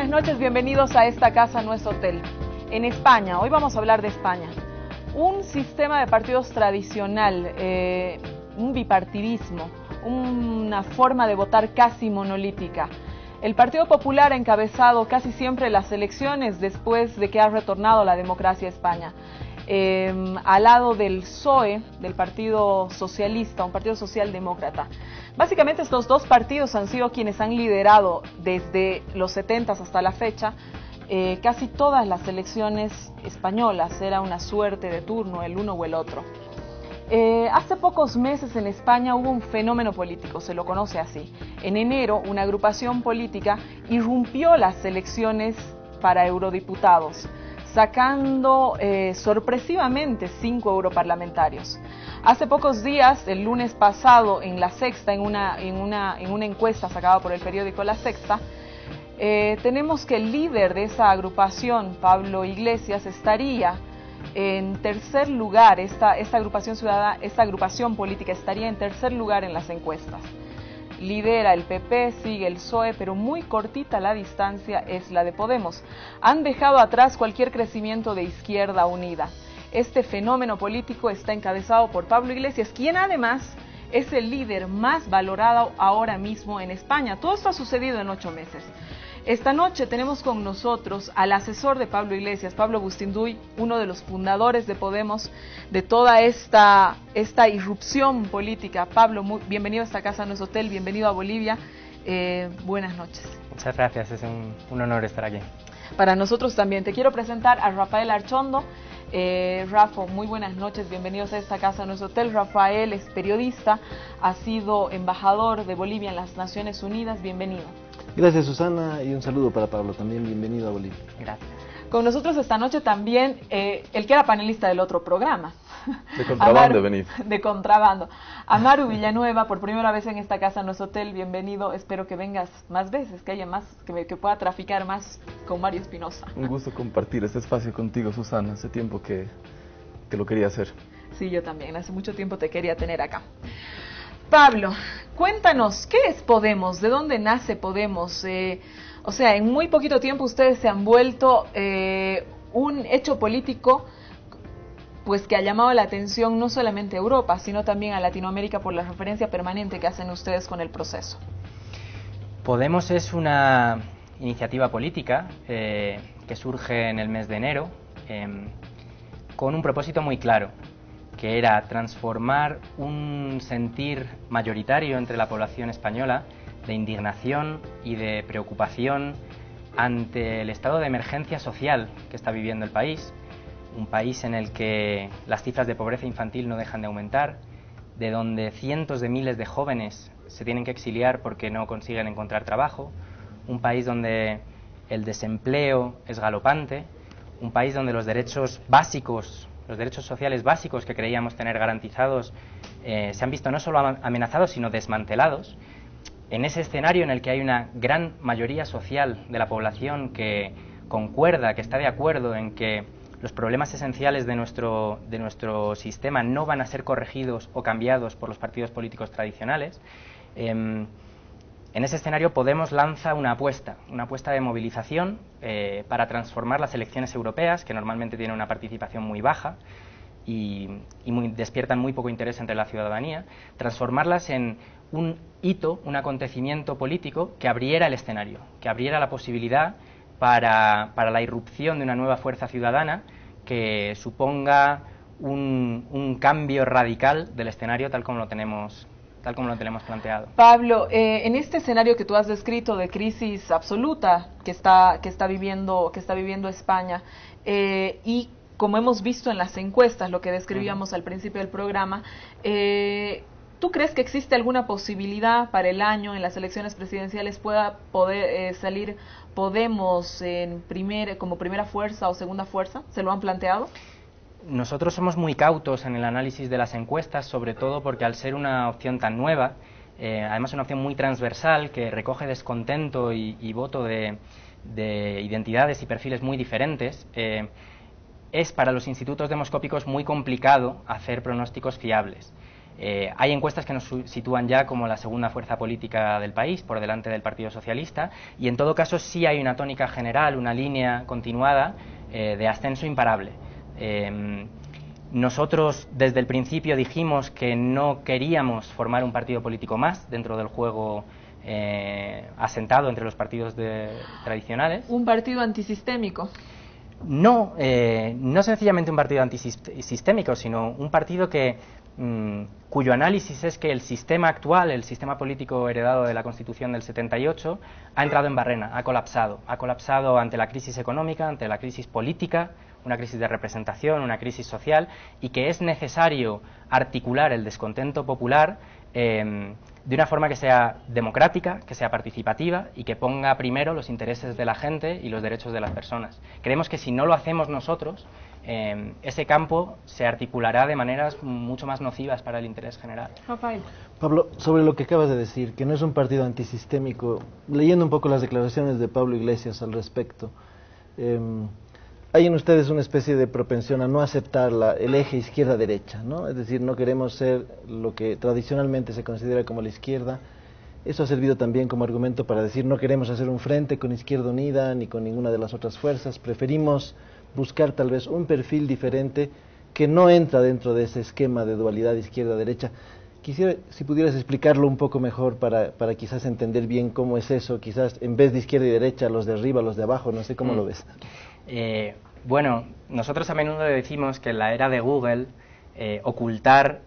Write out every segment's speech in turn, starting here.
buenas noches, bienvenidos a esta casa, no es hotel. En España, hoy vamos a hablar de España. Un sistema de partidos tradicional, un bipartidismo, una forma de votar casi monolítica. El Partido Popular ha encabezado casi siempre las elecciones después de que ha retornado la democracia a España. Al lado del PSOE, del Partido Socialista, un partido socialdemócrata. Básicamente estos dos partidos han sido quienes han liderado desde los 70 hasta la fecha casi todas las elecciones españolas. Era una suerte de turno, el uno o el otro. Hace pocos meses en España hubo un fenómeno político, se lo conoce así. En enero, una agrupación política irrumpió las elecciones para eurodiputados, sacando sorpresivamente 5 europarlamentarios. Hace pocos días, el lunes pasado, en La Sexta, en una encuesta sacada por el periódico La Sexta, tenemos que el líder de esa agrupación, Pablo Iglesias, estaría en tercer lugar. Esta agrupación política estaría en tercer lugar en las encuestas. Lidera el PP, sigue el PSOE, pero muy cortita la distancia es la de Podemos. Han dejado atrás cualquier crecimiento de Izquierda Unida. Este fenómeno político está encabezado por Pablo Iglesias, quien además es el líder más valorado ahora mismo en España. Todo esto ha sucedido en 8 meses. Esta noche tenemos con nosotros al asesor de Pablo Iglesias, Pablo Bustinduy, uno de los fundadores de Podemos, de toda esta irrupción política. Pablo, bienvenido a esta casa, no es hotel, bienvenido a Bolivia. Buenas noches. Muchas gracias, es un honor estar aquí. Para nosotros también. Te quiero presentar a Rafael Archondo. Rafa, muy buenas noches, bienvenidos a esta casa, no es hotel. Rafael es periodista, ha sido embajador de Bolivia en las Naciones Unidas, bienvenido. Gracias, Susana, y un saludo para Pablo también, bienvenido a Bolivia. Gracias. Con nosotros esta noche también el que era panelista del otro programa. De contrabando, venid. De contrabando. Amaru Villanueva, por primera vez en esta casa, no es hotel, bienvenido. Espero que vengas más veces, que haya más, que pueda traficar más con Mario Espinosa. Un gusto compartir este espacio contigo, Susana. Hace tiempo que lo quería hacer. Sí, yo también. Hace mucho tiempo te quería tener acá. Pablo, cuéntanos, ¿qué es Podemos? ¿De dónde nace Podemos? O sea, en muy poquito tiempo ustedes se han vuelto un hecho político pues que ha llamado la atención no solamente a Europa, sino también a Latinoamérica por la referencia permanente que hacen ustedes con el proceso. Podemos es una iniciativa política que surge en el mes de enero con un propósito muy claro, que era transformar un sentir mayoritario entre la población española de indignación y de preocupación ante el estado de emergencia social que está viviendo el país, un país en el que las cifras de pobreza infantil no dejan de aumentar, de donde cientos de miles de jóvenes se tienen que exiliar porque no consiguen encontrar trabajo, un país donde el desempleo es galopante, un país donde los derechos básicos, los derechos sociales básicos que creíamos tener garantizados se han visto no solo amenazados, sino desmantelados. En ese escenario en el que hay una gran mayoría social de la población que concuerda, que está de acuerdo en que los problemas esenciales de nuestro sistema no van a ser corregidos o cambiados por los partidos políticos tradicionales, en ese escenario Podemos lanza una apuesta de movilización para transformar las elecciones europeas, que normalmente tienen una participación muy baja y despiertan muy poco interés entre la ciudadanía, transformarlas en un hito, un acontecimiento político que abriera el escenario, que abriera la posibilidad para la irrupción de una nueva fuerza ciudadana que suponga un cambio radical del escenario tal como lo tenemos planteado. Pablo, en este escenario que tú has descrito de crisis absoluta que está viviendo España y como hemos visto en las encuestas, lo que describíamos al principio del programa, ¿tú crees que existe alguna posibilidad para el año en las elecciones presidenciales pueda poder salir Podemos como primera fuerza o segunda fuerza? ¿Se lo han planteado? Nosotros somos muy cautos en el análisis de las encuestas, sobre todo porque al ser una opción tan nueva, además una opción muy transversal que recoge descontento y voto de identidades y perfiles muy diferentes, es para los institutos demoscópicos muy complicado hacer pronósticos fiables. Hay encuestas que nos sitúan ya como la segunda fuerza política del país, por delante del Partido Socialista, y en todo caso sí hay una tónica general, una línea continuada de ascenso imparable. Nosotros desde el principio dijimos que no queríamos formar un partido político más dentro del juego asentado entre los partidos tradicionales. ¿Un partido antisistémico? No, no sencillamente un partido antisistémico, sino un partido cuyo análisis es que el sistema actual, el sistema político heredado de la Constitución del 78, ha entrado en barrena, ha colapsado ante la crisis económica, ante la crisis política, una crisis de representación, una crisis social, y que es necesario articular el descontento popular de una forma que sea democrática, que sea participativa y que ponga primero los intereses de la gente y los derechos de las personas. Creemos que si no lo hacemos nosotros, ese campo se articulará de maneras mucho más nocivas para el interés general. Rafael. Pablo, sobre lo que acabas de decir, que no es un partido antisistémico, leyendo un poco las declaraciones de Pablo Iglesias al respecto, hay en ustedes una especie de propensión a no aceptar el eje izquierda-derecha, ¿no? Es decir, no queremos ser lo que tradicionalmente se considera como la izquierda. Eso ha servido también como argumento para decir no queremos hacer un frente con Izquierda Unida ni con ninguna de las otras fuerzas, preferimos buscar tal vez un perfil diferente que no entra dentro de ese esquema de dualidad izquierda-derecha. Quisiera, si pudieras explicarlo un poco mejor para quizás entender bien cómo es eso, quizás en vez de izquierda y derecha, los de arriba, los de abajo, no sé cómo lo ves. Bueno, nosotros a menudo decimos que en la era de Google ocultar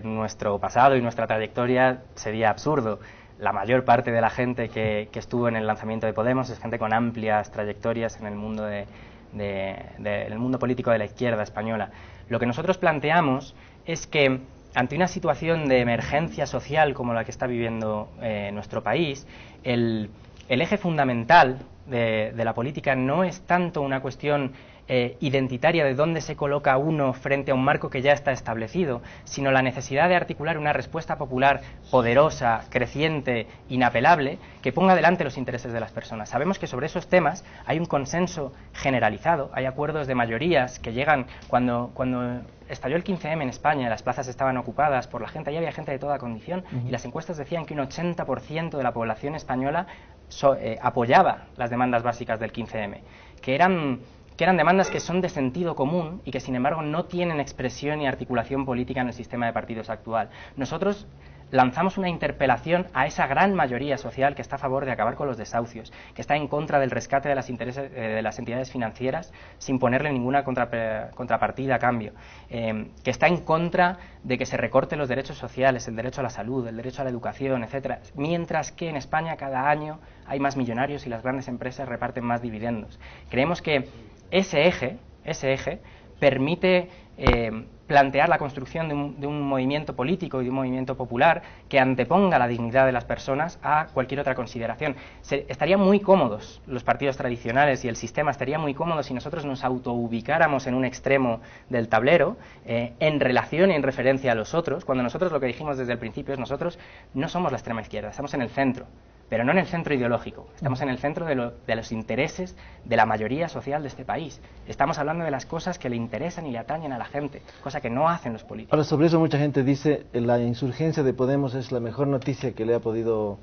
nuestro pasado y nuestra trayectoria sería absurdo. La mayor parte de la gente que estuvo en el lanzamiento de Podemos es gente con amplias trayectorias en el mundo el mundo político de la izquierda española. Lo que nosotros planteamos es que ante una situación de emergencia social como la que está viviendo nuestro país, el eje fundamental de la política no es tanto una cuestión identitaria de dónde se coloca uno frente a un marco que ya está establecido, sino la necesidad de articular una respuesta popular poderosa, creciente, inapelable, que ponga delante los intereses de las personas. Sabemos que sobre esos temas hay un consenso generalizado, hay acuerdos de mayorías que llegan cuando estalló el 15M en España, las plazas estaban ocupadas por la gente, ahí había gente de toda condición, y las encuestas decían que un 80% de la población española apoyaba las demandas básicas del 15M, que eran demandas que son de sentido común y que sin embargo no tienen expresión y articulación política en el sistema de partidos actual. Nosotros lanzamos una interpelación a esa gran mayoría social que está a favor de acabar con los desahucios, que está en contra del rescate de las entidades financieras sin ponerle ninguna contrapartida a cambio, que está en contra de que se recorten los derechos sociales, el derecho a la salud, el derecho a la educación, etcétera, mientras que en España cada año hay más millonarios y las grandes empresas reparten más dividendos. Creemos que ese eje permite plantear la construcción de un movimiento político y de un movimiento popular que anteponga la dignidad de las personas a cualquier otra consideración. Estarían muy cómodos los partidos tradicionales y el sistema estaría muy cómodo si nosotros nos autoubicáramos en un extremo del tablero en relación y en referencia a los otros, cuando nosotros lo que dijimos desde el principio es nosotros no somos la extrema izquierda, estamos en el centro. Pero no en el centro ideológico, estamos en el centro de los intereses de la mayoría social de este país. Estamos hablando de las cosas que le interesan y le atañen a la gente, cosa que no hacen los políticos. Ahora, sobre eso mucha gente dice la insurgencia de Podemos es la mejor noticia que ha podido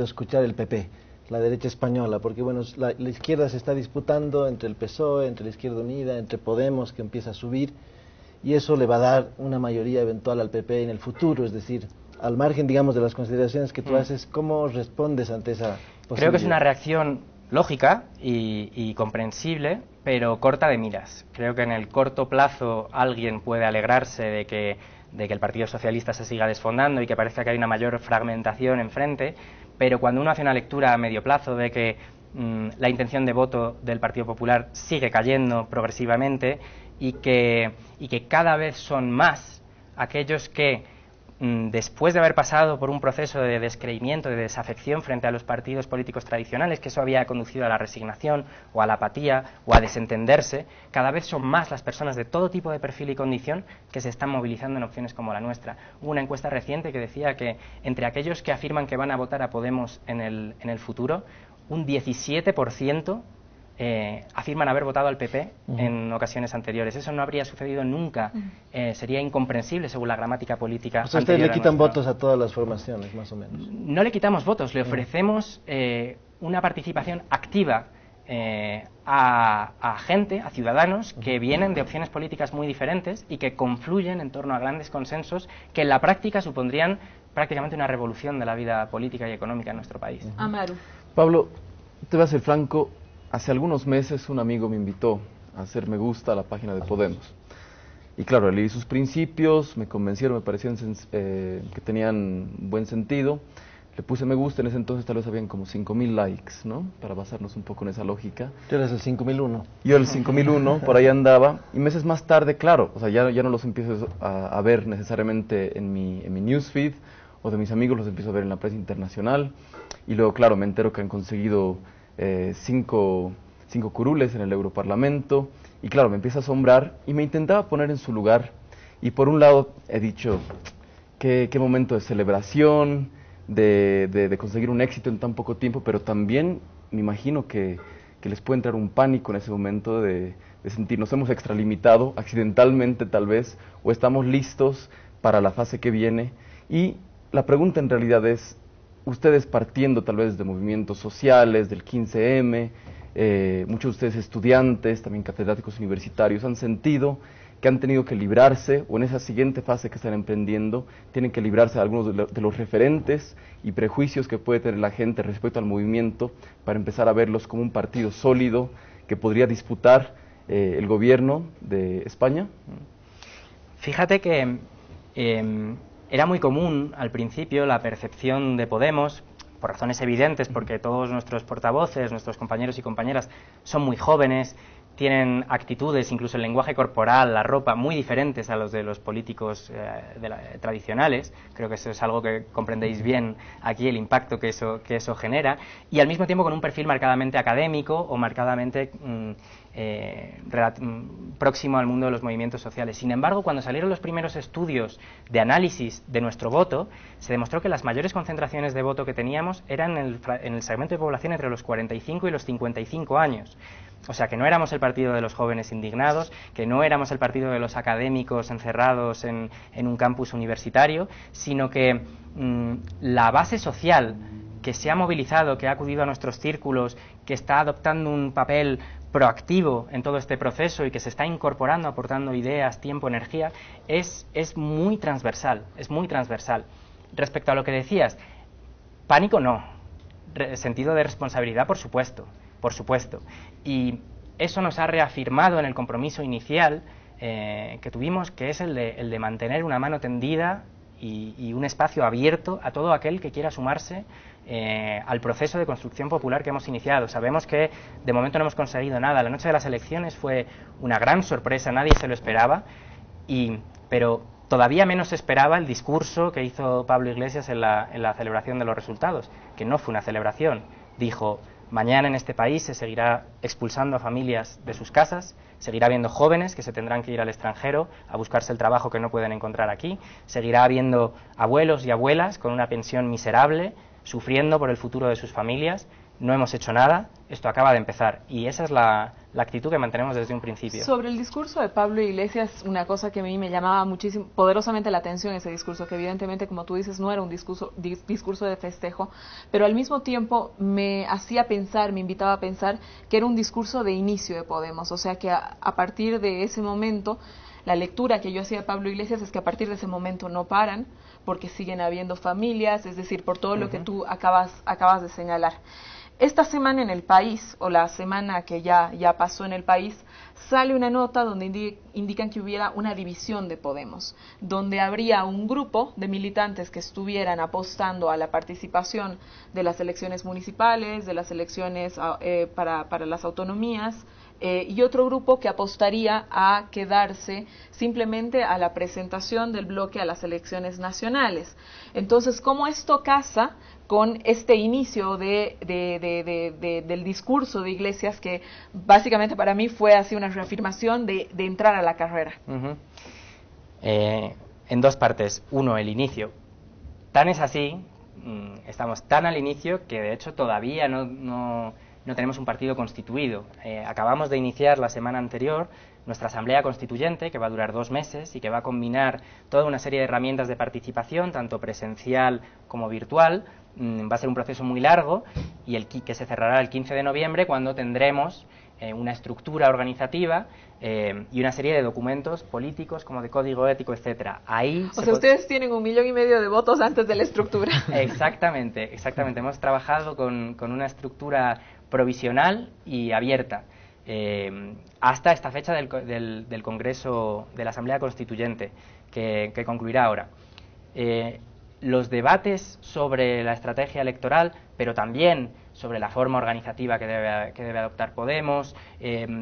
escuchar el PP, la derecha española, porque bueno, la izquierda se está disputando entre el PSOE, entre la Izquierda Unida, entre Podemos, que empieza a subir, y eso le va a dar una mayoría eventual al PP en el futuro, es decir, al margen, digamos, de las consideraciones que tú haces, ¿cómo respondes ante esa posibilidad? Creo que es una reacción lógica y comprensible, pero corta de miras. Creo que en el corto plazo alguien puede alegrarse de que el Partido Socialista se siga desfondando y que parezca que hay una mayor fragmentación enfrente, pero cuando uno hace una lectura a medio plazo de que la intención de voto del Partido Popular sigue cayendo progresivamente y que cada vez son más aquellos que después de haber pasado por un proceso de descreimiento, de desafección frente a los partidos políticos tradicionales, que eso había conducido a la resignación o a la apatía o a desentenderse, cada vez son más las personas de todo tipo de perfil y condición que se están movilizando en opciones como la nuestra. Hubo una encuesta reciente que decía que entre aquellos que afirman que van a votar a Podemos en el futuro, un 17% afirman haber votado al PP en ocasiones anteriores. Eso no habría sucedido nunca. Sería incomprensible según la gramática política. O sea, ustedes le quitan votos a todas las formaciones, más o menos. No le quitamos votos, le ofrecemos una participación activa a gente, a ciudadanos que vienen de opciones políticas muy diferentes y que confluyen en torno a grandes consensos que en la práctica supondrían prácticamente una revolución de la vida política y económica en nuestro país. Amaru. Pablo, te voy a ser franco, hace algunos meses un amigo me invitó a hacer me gusta a la página de Podemos. Y claro, leí sus principios, me convencieron, me parecían que tenían buen sentido. Le puse me gusta, en ese entonces tal vez habían como 5.000 likes, ¿no? Para basarnos un poco en esa lógica. Tú eres el 5001. Yo el 5001, por ahí andaba, y meses más tarde, claro, o sea, ya no los empiezo a ver necesariamente en mi newsfeed, o de mis amigos los empiezo a ver en la prensa internacional, y luego, claro, me entero que han conseguido 5 curules en el Europarlamento, y claro, me empieza a asombrar, y me intentaba poner en su lugar, y por un lado he dicho, qué momento de celebración, de conseguir un éxito en tan poco tiempo, pero también me imagino que les puede entrar un pánico en ese momento de sentir, nos hemos extralimitado, accidentalmente tal vez, o estamos listos para la fase que viene. Y la pregunta en realidad es, ustedes partiendo tal vez de movimientos sociales, del 15M, muchos de ustedes estudiantes, también catedráticos universitarios, han sentido que han tenido que librarse, o en esa siguiente fase que están emprendiendo, tienen que librarse de algunos de los referentes y prejuicios que puede tener la gente respecto al movimiento, para empezar a verlos como un partido sólido que podría disputar el gobierno de España. Fíjate que era muy común al principio la percepción de Podemos, por razones evidentes, porque todos nuestros portavoces, nuestros compañeros y compañeras son muy jóvenes, tienen actitudes, incluso el lenguaje corporal, la ropa, muy diferentes a los de los políticos tradicionales. Creo que eso es algo que comprendéis bien aquí, el impacto que eso genera, y al mismo tiempo con un perfil marcadamente académico o marcadamente próximo al mundo de los movimientos sociales. Sin embargo, cuando salieron los primeros estudios de análisis de nuestro voto, se demostró que las mayores concentraciones de voto que teníamos eran en el segmento de población entre los 45 y los 55 años. O sea, que no éramos el partido de los jóvenes indignados, que no éramos el partido de los académicos encerrados en un campus universitario, sino que la base social que se ha movilizado, que ha acudido a nuestros círculos, que está adoptando un papel proactivo en todo este proceso y que se está incorporando, aportando ideas, tiempo, energía, es muy transversal, es muy transversal. Respecto a lo que decías, pánico no, sentido de responsabilidad por supuesto, y eso nos ha reafirmado en el compromiso inicial que tuvimos, que es el de mantener una mano tendida y un espacio abierto a todo aquel que quiera sumarse al proceso de construcción popular que hemos iniciado. Sabemos que de momento no hemos conseguido nada. La noche de las elecciones fue una gran sorpresa, nadie se lo esperaba, pero todavía menos se esperaba el discurso que hizo Pablo Iglesias en la celebración de los resultados, que no fue una celebración. Dijo: mañana en este país se seguirá expulsando a familias de sus casas, seguirá habiendo jóvenes que se tendrán que ir al extranjero a buscarse el trabajo que no pueden encontrar aquí, seguirá habiendo abuelos y abuelas con una pensión miserable, sufriendo por el futuro de sus familias. No hemos hecho nada, esto acaba de empezar, y esa es la actitud que mantenemos desde un principio. Sobre el discurso de Pablo Iglesias, una cosa que a mí me llamaba muchísimo, poderosamente la atención, ese discurso, que evidentemente, como tú dices, no era un discurso de festejo, pero al mismo tiempo me hacía pensar, me invitaba a pensar que era un discurso de inicio de Podemos, o sea que a partir de ese momento, la lectura que yo hacía de Pablo Iglesias es que a partir de ese momento no paran, porque siguen habiendo familias, es decir, por todo lo que tú acabas de señalar. Esta semana en El País, o la semana que ya pasó en El País, sale una nota donde indican que hubiera una división de Podemos, donde habría un grupo de militantes que estuvieran apostando a la participación de las elecciones municipales, de las elecciones para las autonomías, y otro grupo que apostaría a quedarse simplemente a la presentación del bloque a las elecciones nacionales. Entonces, ¿cómo esto casa con este inicio del discurso de Iglesias, que básicamente para mí fue así una reafirmación de entrar a la carrera? En dos partes. Uno, el inicio. Tan es así, estamos tan al inicio que de hecho todavía no no tenemos un partido constituido. Acabamos de iniciar la semana anterior nuestra asamblea constituyente, que va a durar 2 meses y que va a combinar toda una serie de herramientas de participación, tanto presencial como virtual. Va a ser un proceso muy largo y que se cerrará el 15 de noviembre, cuando tendremos una estructura organizativa y una serie de documentos políticos, como de código ético, etcétera. Ahí o sea, ustedes tienen 1,5 millones de votos antes de la estructura. Exactamente. Hemos trabajado con una estructura provisional y abierta hasta esta fecha del Congreso, de la Asamblea Constituyente, que concluirá ahora. Los debates sobre la estrategia electoral, pero también sobre la forma organizativa que debe adoptar Podemos,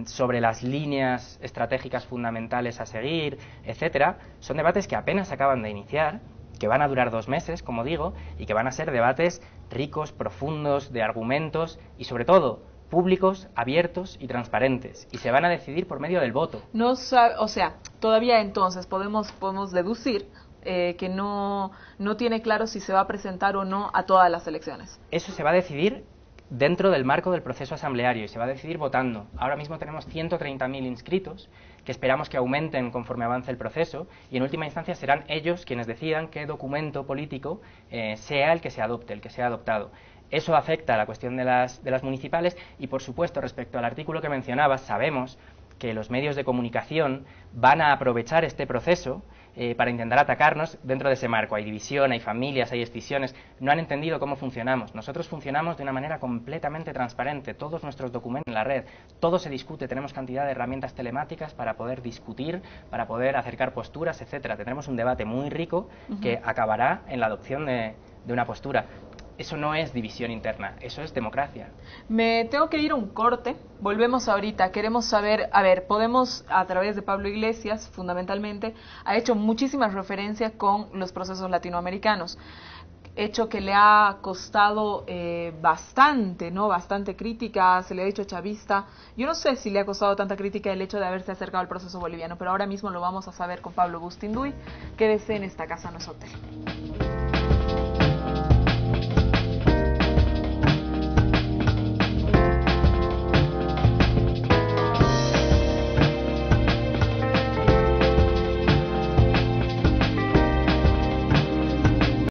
sobre las líneas estratégicas fundamentales a seguir, etcétera, son debates que apenas acaban de iniciar, que van a durar 2 meses, como digo, y que van a ser debates ricos, profundos, de argumentos y, sobre todo, públicos, abiertos y transparentes, y se van a decidir por medio del voto. O sea, todavía entonces podemos deducir que no tiene claro si se va a presentar o no a todas las elecciones. Eso se va a decidir dentro del marco del proceso asambleario y se va a decidir votando. Ahora mismo tenemos 130.000 inscritos, que esperamos que aumenten conforme avance el proceso, y en última instancia serán ellos quienes decidan qué documento político sea el que se adopte, el que sea adoptado. Eso afecta a la cuestión de las municipales y, por supuesto, respecto al artículo que mencionabas, sabemos que los medios de comunicación van a aprovechar este proceso para intentar atacarnos dentro de ese marco. Hay división, hay familias, hay escisiones. No han entendido cómo funcionamos. Nosotros funcionamos de una manera completamente transparente. Todos nuestros documentos en la red, todo se discute. Tenemos cantidad de herramientas telemáticas para poder discutir, para poder acercar posturas, etcétera. Tendremos un debate muy rico que acabará en la adopción de una postura. Eso no es división interna, eso es democracia. Me tengo que ir a un corte, volvemos ahorita. Queremos saber, Podemos, a través de Pablo Iglesias, fundamentalmente, ha hecho muchísimas referencias con los procesos latinoamericanos, hecho que le ha costado bastante crítica, se le ha dicho chavista. Yo no sé si le ha costado tanta crítica el hecho de haberse acercado al proceso boliviano, pero ahora mismo lo vamos a saber con Pablo Bustinduy. Quédese en Esta Casa No Es Hotel.